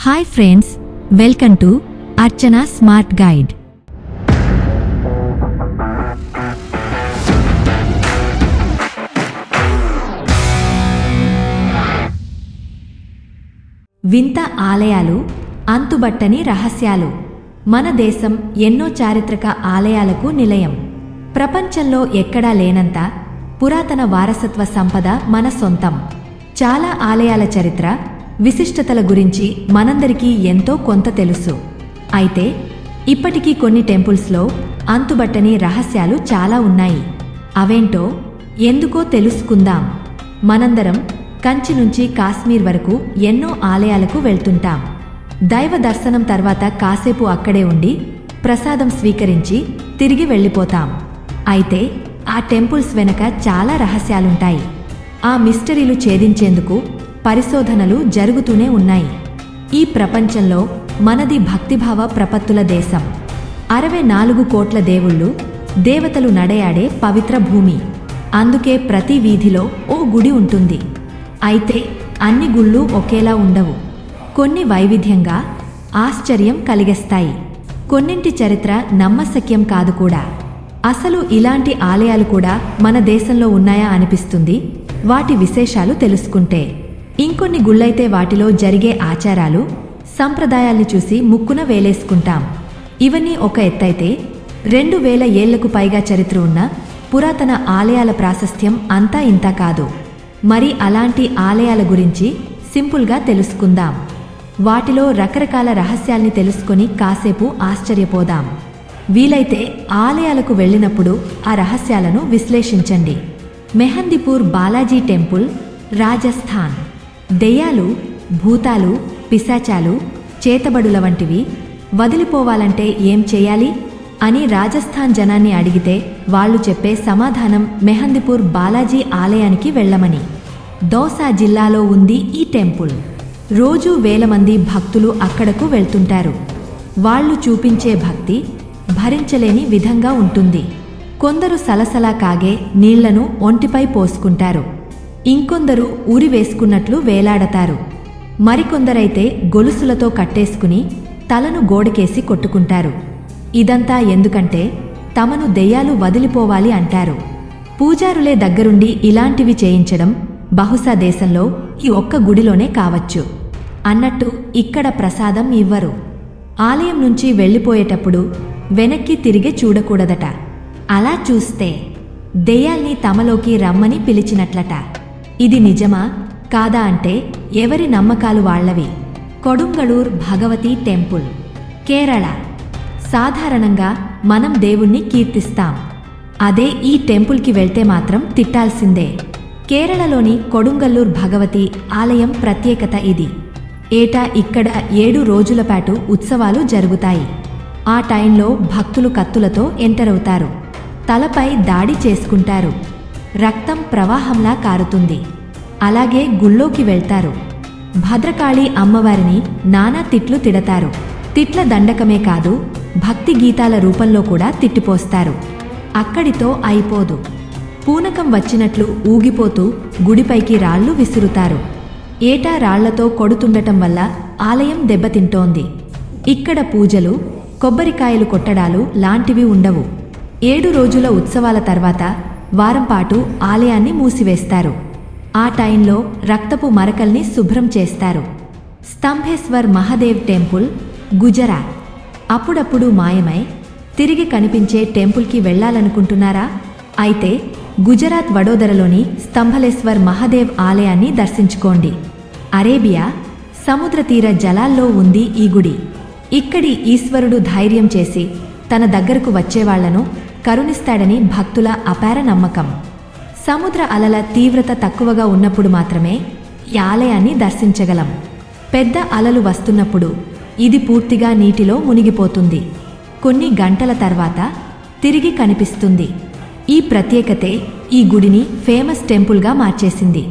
Hi friends, welcome to Archana smart guide. వింత ఆలయాలు, అంతుబట్టని రహస్యాలు. మన దేశం ఎన్నో చారిత్రక ఆలయాలకు నిలయం. ప్రపంచంలో ఎక్కడా లేనంత పురాతన వారసత్వ సంపద మన సొంతం. చాలా ఆలయాల చరిత్ర, విశిష్టతల గురించి మనందరికీ ఎంతో కొంత తెలుసు. అయితే ఇప్పటికీ కొన్ని టెంపుల్స్లో అంతుబట్టని రహస్యాలు చాలా ఉన్నాయి. అవేంటో ఎందుకో తెలుసుకుందాం. మనందరం కంచి నుంచి కాశ్మీర్ వరకు ఎన్నో ఆలయాలకు వెళ్తుంటాం. దైవ దర్శనం తర్వాత కాసేపు అక్కడే ఉండి ప్రసాదం స్వీకరించి తిరిగి వెళ్ళిపోతాం. అయితే ఆ టెంపుల్స్ వెనక చాలా రహస్యాలుంటాయి. ఆ మిస్టరీలు ఛేదించేందుకు పరిశోధనలు జరుగుతూనే ఉన్నాయి. ఈ ప్రపంచంలో మనది భక్తిభావ ప్రపత్తుల దేశం. 64 కోట్ల దేవుళ్ళు, దేవతలు నడయాడే పవిత్ర భూమి. అందుకే ప్రతి వీధిలో ఓ గుడి ఉంటుంది. అయితే అన్ని గుళ్ళు ఒకేలా ఉండవు. కొన్ని వైవిధ్యంగా ఆశ్చర్యం కలిగిస్తాయి. కొన్నింటి చరిత్ర నమ్మశక్యం కాదు కూడా. అసలు ఇలాంటి ఆలయాలు కూడా మన దేశంలో ఉన్నాయా అనిపిస్తుంది వాటి విశేషాలు తెలుసుకుంటే. ఇంకొన్ని గుళ్ళైతే వాటిలో జరిగే ఆచారాలు, సంప్రదాయాల్ని చూసి ముక్కున వేలేసుకుంటాం. ఇవన్నీ ఒక ఎత్తైతే 2000 ఏళ్లకు పైగా చరిత్ర ఉన్న పురాతన ఆలయాల ప్రాశస్త్యం అంతా ఇంతా కాదు. మరి అలాంటి ఆలయాల గురించి సింపుల్గా తెలుసుకుందాం. వాటిలో రకరకాల రహస్యాల్ని తెలుసుకొని కాసేపు ఆశ్చర్యపోదాం. వీలైతే ఆలయాలకు వెళ్ళినప్పుడు ఆ రహస్యాలను విశ్లేషించండి. మెహందీపూర్ బాలాజీ టెంపుల్, రాజస్థాన్. దెయ్యాలు, భూతాలు, పిశాచాలు, చేతబడుల వంటివి వదిలిపోవాలంటే ఏం చేయాలి అని రాజస్థాన్ జనాన్ని అడిగితే వాళ్ళు చెప్పే సమాధానం మెహందీపూర్ బాలాజీ ఆలయానికి వెళ్ళమని. దౌసా జిల్లాలో ఉంది ఈ టెంపుల్. రోజూ వేల మంది భక్తులు అక్కడకు వెళ్తుంటారు. వాళ్ళు చూపించే భక్తి భరించలేని విధంగా ఉంటుంది. కొందరు సలసలా కాగే నీళ్లను ఒంటిపై పోసుకుంటారు. ఇంకొందరు ఊరి వేసుకున్నట్లు వేలాడతారు. మరికొందరైతే గొలుసులతో కట్టేసుకుని తలను గోడకేసి కొట్టుకుంటారు. ఇదంతా ఎందుకంటే తమను దెయ్యాలు వదిలిపోవాలి అంటారు. పూజారులే దగ్గరుండి ఇలాంటివి చేయించడం బహుశా దేశంలో ఈ ఒక్క గుడిలోనే కావచ్చు. అన్నట్టు ఇక్కడ ప్రసాదం ఇవ్వరు. ఆలయం నుంచి వెళ్ళిపోయేటప్పుడు వెనక్కి తిరిగి చూడకూడదట. అలా చూస్తే దెయ్యాల్ని తమలోకి రమ్మని పిలిచినట్లట. ఇది నిజమా కాదా అంటే ఎవరి నమ్మకాలు వాళ్లవి. కొడుంగళూర్ భగవతి టెంపుల్, కేరళ. సాధారణంగా మనం దేవుణ్ణి కీర్తిస్తాం. అదే ఈ టెంపుల్కి వెళ్తే మాత్రం తిట్టాల్సిందే. కేరళలోని కొడుంగల్లూర్ భగవతి ఆలయం ప్రత్యేకత ఇది. ఏటా ఇక్కడ 7 రోజుల పాటు ఉత్సవాలు జరుగుతాయి. ఆ టైంలో భక్తులు కత్తులతో ఎంటరవుతారు. తలపై దాడి చేసుకుంటారు. రక్తం ప్రవాహంలా కారుతుంది. అలాగే గుళ్ళోకి వెళ్తారు. భద్రకాళి అమ్మవారిని నానా తిట్లు తిడతారు. తిట్ల దండకమే కాదు, భక్తి గీతాల రూపంలో కూడా తిట్టిపోస్తారు. అక్కడితో అయిపోదు. పూనకం వచ్చినట్లు ఊగిపోతూ గుడిపైకి రాళ్లు విసురుతారు. ఏటా రాళ్లతో కొడుతుండటం వల్ల ఆలయం దెబ్బతింటోంది. ఇక్కడ పూజలు, కొబ్బరికాయలు కొట్టడాలు లాంటివి ఉండవు. 7 రోజుల ఉత్సవాల తర్వాత వారంపాటు ఆలయాన్ని మూసివేస్తారు. ఆ టైంలో రక్తపు మరకల్ని శుభ్రం చేస్తారు. స్తంభేశ్వర్ మహాదేవ్ టెంపుల్, గుజరాత్. అప్పుడప్పుడు మాయమై తిరిగి కనిపించే టెంపుల్కి వెళ్లాలనుకుంటున్నారా? అయితే గుజరాత్ వడోదరలోని స్తంభలేశ్వర్ మహాదేవ్ ఆలయాన్ని దర్శించుకోండి. అరేబియా సముద్ర తీర జలాల్లో ఉంది ఈ గుడి. ఇక్కడి ఈశ్వరుడు ధైర్యం చేసి తన దగ్గరకు వచ్చేవాళ్లను కరుణిస్తాడని భక్తుల అపార నమ్మకం. సముద్ర అలల తీవ్రత తక్కువగా ఉన్నప్పుడు మాత్రమే ఈ ఆలయాన్ని దర్శించగలం. పెద్ద అలలు వస్తున్నప్పుడు ఇది పూర్తిగా నీటిలో మునిగిపోతుంది. కొన్ని గంటల తర్వాత తిరిగి కనిపిస్తుంది. ఈ ప్రత్యేకతే ఈ గుడిని ఫేమస్ టెంపుల్గా మార్చేసింది.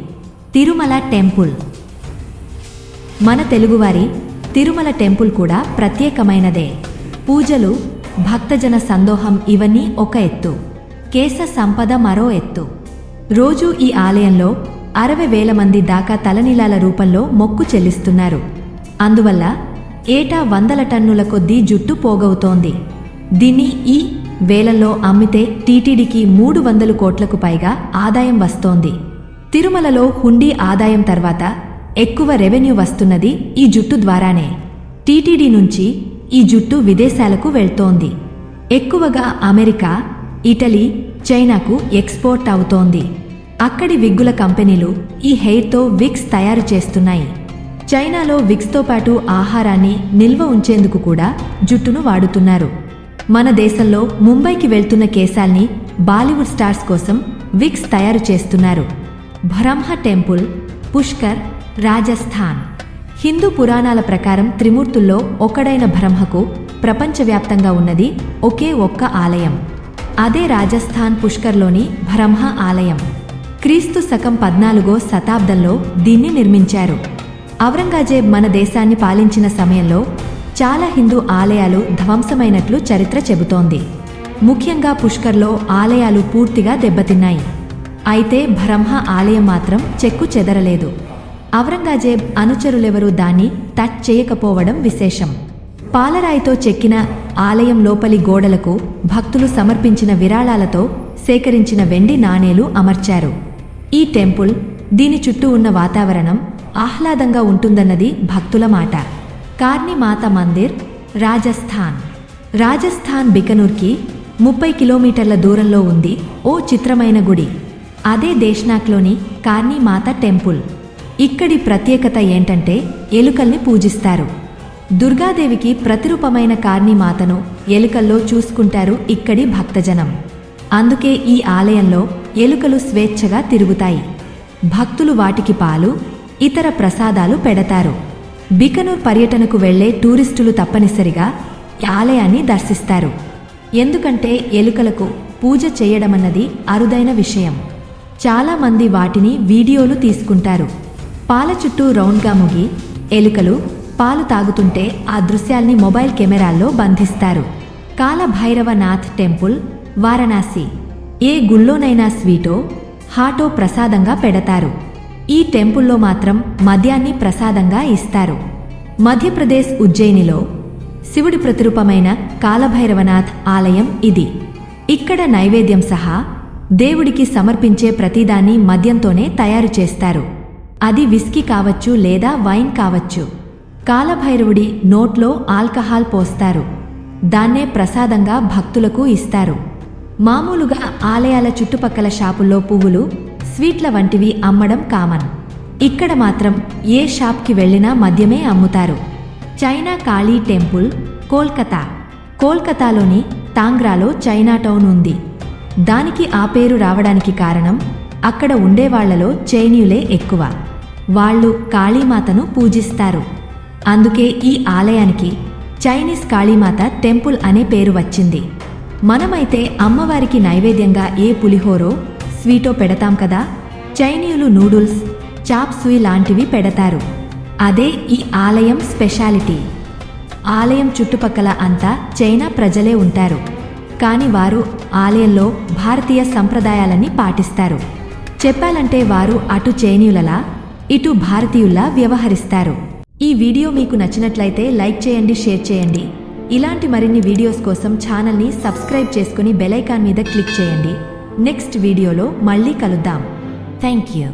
తిరుమల టెంపుల్. మన తెలుగువారి తిరుమల టెంపుల్ కూడా ప్రత్యేకమైనదే. పూజలు, భక్తజన సందోహం ఇవన్నీ ఒక ఎత్తు, కేశ సంపద మరో ఎత్తు. రోజూ ఈ ఆలయంలో 60,000 మంది దాకా తలనీలాల రూపంలో మొక్కు చెల్లిస్తున్నారు. అందువల్ల ఏటా 100 టన్నుల కొద్దీ జుట్టు పోగవుతోంది. దీన్ని ఈ వేలంలో అమ్మితే టీటీడీకి 300 కోట్లకు పైగా ఆదాయం వస్తోంది. తిరుమలలో హుండీ ఆదాయం తర్వాత ఎక్కువ రెవెన్యూ వస్తున్నది ఈ జుట్టు ద్వారానే. టీటీడీ నుంచి ఈ జుట్టు విదేశాలకు వెళ్తోంది. ఎక్కువగా అమెరికా, ఇటలీ, చైనాకు ఎక్స్పోర్ట్ అవుతోంది. అక్కడి విగ్గుల కంపెనీలు ఈ హెయిర్తో విగ్స్ తయారు చేస్తున్నాయి. చైనాలో విగ్స్తో పాటు ఆహారాన్ని నిల్వ ఉంచేందుకు కూడా జుట్టును వాడుతున్నారు. మన దేశంలో ముంబైకి వెళ్తున్న కేశాల్ని బాలీవుడ్ స్టార్స్ కోసం విగ్స్ తయారు చేస్తున్నారు. బ్రహ్మ టెంపుల్, పుష్కర్, రాజస్థాన్. హిందూ పురాణాల ప్రకారం త్రిమూర్తుల్లో ఒకడైన బ్రహ్మకు ప్రపంచవ్యాప్తంగా ఉన్నది ఒకే ఒక్క ఆలయం. అదే రాజస్థాన్ పుష్కర్లోని బ్రహ్మ ఆలయం. క్రీస్తు శకం 14వ శతాబ్దంలో దీన్ని నిర్మించారు. ఔరంగజేబ్ మన దేశాన్ని పాలించిన సమయంలో చాలా హిందూ ఆలయాలు ధ్వంసమైనట్లు చరిత్ర చెబుతోంది. ముఖ్యంగా పుష్కర్లో ఆలయాలు పూర్తిగా దెబ్బతిన్నాయి. అయితే బ్రహ్మ ఆలయం మాత్రం చెక్కు చెదరలేదు. ఔరంగజేబ్ అనుచరులెవరూ దాన్ని టచ్ చేయకపోవడం విశేషం. పాలరాయితో చెక్కిన ఆలయం లోపలి గోడలకు భక్తులు సమర్పించిన విరాళాలతో సేకరించిన వెండి నాణేలు అమర్చారు. ఈ టెంపుల్, దీని చుట్టూ ఉన్న వాతావరణం ఆహ్లాదంగా ఉంటుందన్నది భక్తుల మాట. కార్ని మాత మందిర్, రాజస్థాన్. రాజస్థాన్ బికనూర్కి 30 కిలోమీటర్ల దూరంలో ఉంది ఓ చిత్రమైన గుడి. అదే దేశ్నాక్లోని కార్ని మాత టెంపుల్. ఇక్కడి ప్రత్యేకత ఏంటంటే ఎలుకల్ని పూజిస్తారు. దుర్గాదేవికి ప్రతిరూపమైన కార్ని మాతను ఎలుకల్లో చూసుకుంటారు ఇక్కడి భక్తజనం. అందుకే ఈ ఆలయంలో ఎలుకలు స్వేచ్ఛగా తిరుగుతాయి. భక్తులు వాటికి పాలు, ఇతర ప్రసాదాలు పెడతారు. బికనూర్ పర్యటనకు వెళ్లే టూరిస్టులు తప్పనిసరిగా ఈ ఆలయాన్ని దర్శిస్తారు. ఎందుకంటే ఎలుకలకు పూజ చేయడమన్నది అరుదైన విషయం. చాలామంది వాటిని వీడియోలు తీసుకుంటారు. పాల చుట్టూ రౌండ్గా ముగి ఎలుకలు పాలు తాగుతుంటే ఆ దృశ్యాల్ని మొబైల్ కెమెరాల్లో బంధిస్తారు. కాలభైరవనాథ్ టెంపుల్, వారణాసి. ఏ గుళ్ళోనైనా స్వీటో, హాటో ప్రసాదంగా పెడతారు. ఈ టెంపుల్లో మాత్రం మద్యాన్ని ప్రసాదంగా ఇస్తారు. మధ్యప్రదేశ్ ఉజ్జయినిలో శివుడి ప్రతిరూపమైన కాలభైరవనాథ్ ఆలయం ఇది. ఇక్కడ నైవేద్యం సహా దేవుడికి సమర్పించే ప్రతిదాన్ని మద్యంతోనే తయారు చేస్తారు. అది విస్కీ కావచ్చు లేదా వైన్ కావచ్చు. కాలభైరవుడి నోట్లో ఆల్కహాల్ పోస్తారు. దాన్నే ప్రసాదంగా భక్తులకు ఇస్తారు. మామూలుగా ఆలయాల చుట్టుపక్కల షాపుల్లో పువ్వులు, స్వీట్ల వంటివి అమ్మడం కామన్. ఇక్కడ మాత్రం ఏ షాప్కి వెళ్ళినా మద్యమే అమ్ముతారు. చైనా కాళీ టెంపుల్, కోల్కతా. కోల్కతాలోని తాంగ్రాలో చైనాటౌన్ ఉంది. దానికి ఆ పేరు రావడానికి కారణం అక్కడ ఉండేవాళ్లలో చైనీయులే ఎక్కువ. వాళ్ళు కాళీమాతను పూజిస్తారు. అందుకే ఈ ఆలయానికి చైనీస్ కాళీమాత టెంపుల్ అనే పేరు వచ్చింది. మనమైతే అమ్మవారికి నైవేద్యంగా ఏ పులిహోరో, స్వీటో పెడతాం కదా. చైనీయులు నూడుల్స్, చాప్ సూయ్ లాంటివి పెడతారు. అదే ఈ ఆలయం స్పెషాలిటీ. ఆలయం చుట్టుపక్కల అంతా చైనా ప్రజలే ఉంటారు. కాని వారు ఆలయంలో భారతీయ సంప్రదాయాలని పాటిస్తారు. చెప్పాలంటే వారు అటు చైనీయులలా, ఇటు భారతీయుల్లా వ్యవహరిస్తారు. ఈ వీడియో మీకు నచ్చినట్లయితే లైక్ చేయండి, షేర్ చేయండి. ఇలాంటి మరిన్ని వీడియోస్ కోసం ఛానల్ని సబ్స్క్రైబ్ చేసుకుని బెల్ ఐకాన్ మీద క్లిక్ చేయండి. నెక్స్ట్ వీడియోలో మళ్ళీ కలుద్దాం. Thank you.